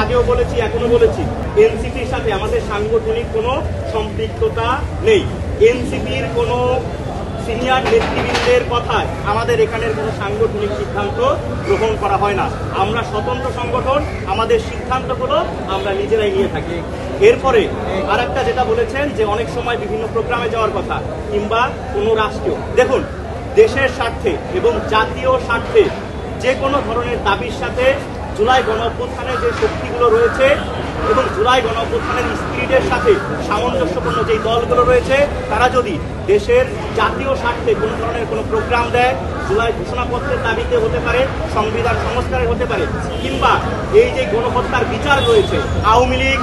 আগেও বলেছি, এখনো বলেছি, এনসিপির সাথে আমাদের সাংগঠনিক কোনো সম্পৃক্ততা নেই। এনসিপির কোনো সিনিয়র নেতৃবৃন্দের কথায় আমাদের এখানের কোনো সাংগঠনিক সিদ্ধান্ত গ্রহণ করা হয় না। আমরা স্বতন্ত্র সংগঠন, আমাদের সিদ্ধান্তগুলো আমরা নিজেরাই নিয়ে থাকি। এরপরে আর একটা যেটা বলেছেন যে অনেক সময় বিভিন্ন প্রোগ্রামে যাওয়ার কথা কিংবা কোনো রাষ্ট্রীয়, দেখুন দেশের স্বার্থে এবং জাতীয় স্বার্থে যে কোনো ধরনের দাবির সাথে জুলাই গণঅভ্যুত্থানের যে শক্তিগুলো রয়েছে এবং জুলাই গণঅভ্যুত্থানের স্পিরিটের সাথে সামঞ্জস্যপূর্ণ যেই দলগুলো রয়েছে তারা যদি দেশের জাতীয় স্বার্থে কোনো ধরনের কোনো প্রোগ্রাম দেয়, জুলাই ঘোষণাপত্রের দাবিতে হতে পারে, সংবিধান সংস্কারের হতে পারে, কিংবা এই যে গণহত্যার বিচার রয়েছে, আওয়ামী লীগ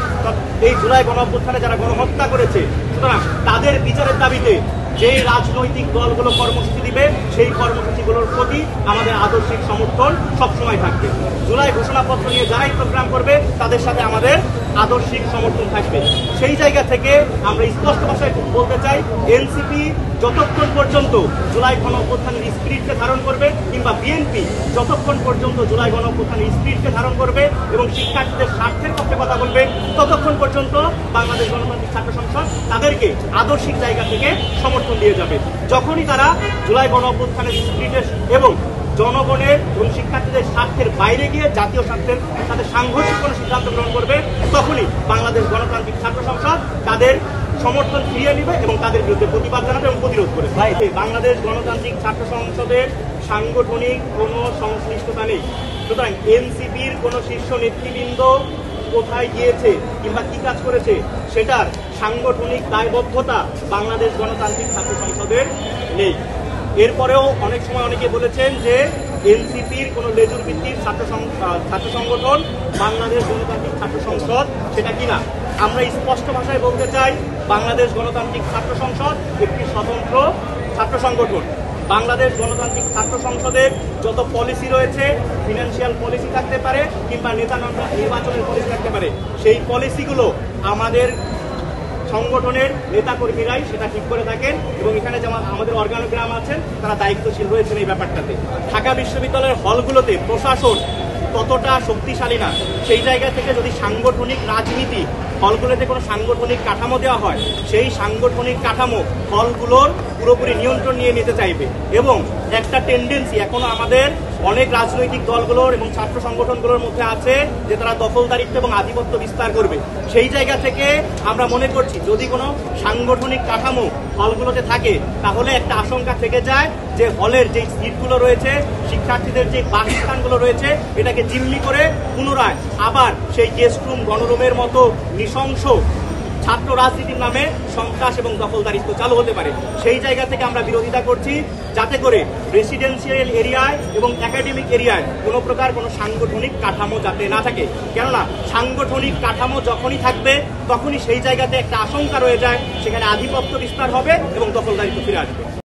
এই জুলাই গণঅভ্যুত্থানে যারা গণহত্যা করেছে, সুতরাং তাদের বিচারের দাবিতে যেই রাজনৈতিক দলগুলো কর্মসূচি দিবে সেই কর্মসূচিগুলোর প্রতি আমাদের আদর্শিক সমর্থন সবসময় থাকবে। জুলাই ঘোষণাপত্র নিয়ে যারাই প্রোগ্রাম করবে তাদের সাথে আমাদের আদর্শিক সমর্থন থাকবে। সেই জায়গা থেকে আমরা স্পষ্ট ভাষায় বলতে চাই, এনসিপি যতক্ষণ পর্যন্ত জুলাই গণঅভ্যুত্থানের স্পিরিটকে ধারণ করবে কিংবা বিএনপি যতক্ষণ পর্যন্ত জুলাই গণঅভ্যুত্থানের স্পিরিটকে ধারণ করবে এবং শিক্ষার্থীদের স্বার্থের পক্ষে কথা বলবে, ততক্ষণ পর্যন্ত বাংলাদেশ গণতান্ত্রিক ছাত্র সংসদ তাদেরকে আদর্শিক জায়গা থেকে সমর্থন দিয়ে যাবে। যখনই তারা জুলাই গণঅভ্যুত্থানের স্পিরিটের এবং জনগণের এবং শিক্ষার্থীদের স্বার্থের বাইরে গিয়ে জাতীয় স্বার্থের সাথে সাংঘর্ষিক কোনো সিদ্ধান্ত গ্রহণ করবে, তখনই বাংলাদেশ গণতান্ত্রিক ছাত্র সংসদ তাদের সমর্থন ফিরিয়ে নেবে এবং তাদের বিরুদ্ধে প্রতিবাদ জানাবে এবং প্রতিরোধ করবে। বাংলাদেশ গণতান্ত্রিক ছাত্র সংসদের সাংগঠনিক কোনো সংশ্লিষ্টতা নেই। সুতরাং এনসিপির কোনো শীর্ষ নেতৃবৃন্দ কোথায় গিয়েছে কিংবা কি কাজ করেছে সেটার সাংগঠনিক দায়বদ্ধতা বাংলাদেশ গণতান্ত্রিক ছাত্র সংসদের নেই। এরপরেও অনেক সময় অনেকে বলেছেন যে এনসিপির কোনো লেজুর ভিত্তিক ছাত্র সংগঠন বাংলাদেশ গণতান্ত্রিক ছাত্র সংসদ, সেটা কিনা আমরা স্পষ্ট ভাষায় বলতে চাই, বাংলাদেশ গণতান্ত্রিক ছাত্র সংসদ একটি স্বতন্ত্র ছাত্র সংগঠন। বাংলাদেশ গণতান্ত্রিক ছাত্র সংসদের যত পলিসি রয়েছে, ফিনান্সিয়াল পলিসি থাকতে পারে কিংবা নেতা নির্বাচনের পলিসি থাকতে পারে, সেই পলিসিগুলো আমাদের সংগঠনের নেতাকর্মীরাই সেটা ঠিক করে থাকেন এবং এখানে যেমন আমাদের অর্গানোগ্রাম আছেন তারা দায়িত্বশীল রয়েছেন এই ব্যাপারটাতে। ঢাকা বিশ্ববিদ্যালয়ের হলগুলোতে প্রশাসন ততটা শক্তিশালী না, সেই জায়গা থেকে যদি সাংগঠনিক রাজনীতি হলগুলোতে কোনো সাংগঠনিক কাঠামো দেওয়া হয়, সেই সাংগঠনিক কাঠামো হলগুলোর পুরোপুরি নিয়ন্ত্রণ নিয়ে নিতে চাইবে এবং একটা টেন্ডেন্সি এখনো আমাদের অনেক রাজনৈতিক দলগুলোর এবং ছাত্র সংগঠনগুলোর মধ্যে আছে যে তারা দখলদারিত্ব এবং আধিপত্য বিস্তার করবে। সেই জায়গা থেকে আমরা মনে করছি যদি কোনো সাংগঠনিক কাঠামো হলগুলোতে থাকে তাহলে একটা আশঙ্কা থেকে যায় যে হলের যে সিটগুলো রয়েছে, শিক্ষার্থীদের যে বাসস্থানগুলো রয়েছে, এটাকে জিম্মি করে পুনরায় আবার সেই গেস্ট রুম, গণরুমের মতো নৃশংস ছাত্র রাজনীতির নামে সন্ত্রাস এবং দখলদারিত্ব চালু হতে পারে। সেই জায়গা থেকে আমরা বিরোধিতা করছি যাতে করে রেসিডেন্সিয়াল এরিয়ায় এবং একাডেমিক এরিয়ায় কোনো প্রকার কোনো সাংগঠনিক কাঠামো যাতে না থাকে। কেননা সাংগঠনিক কাঠামো যখনই থাকবে তখনই সেই জায়গাতে একটা আশঙ্কা রয়ে যায় সেখানে আধিপত্য বিস্তার হবে এবং দখলদারিত্ব ফিরে আসবে।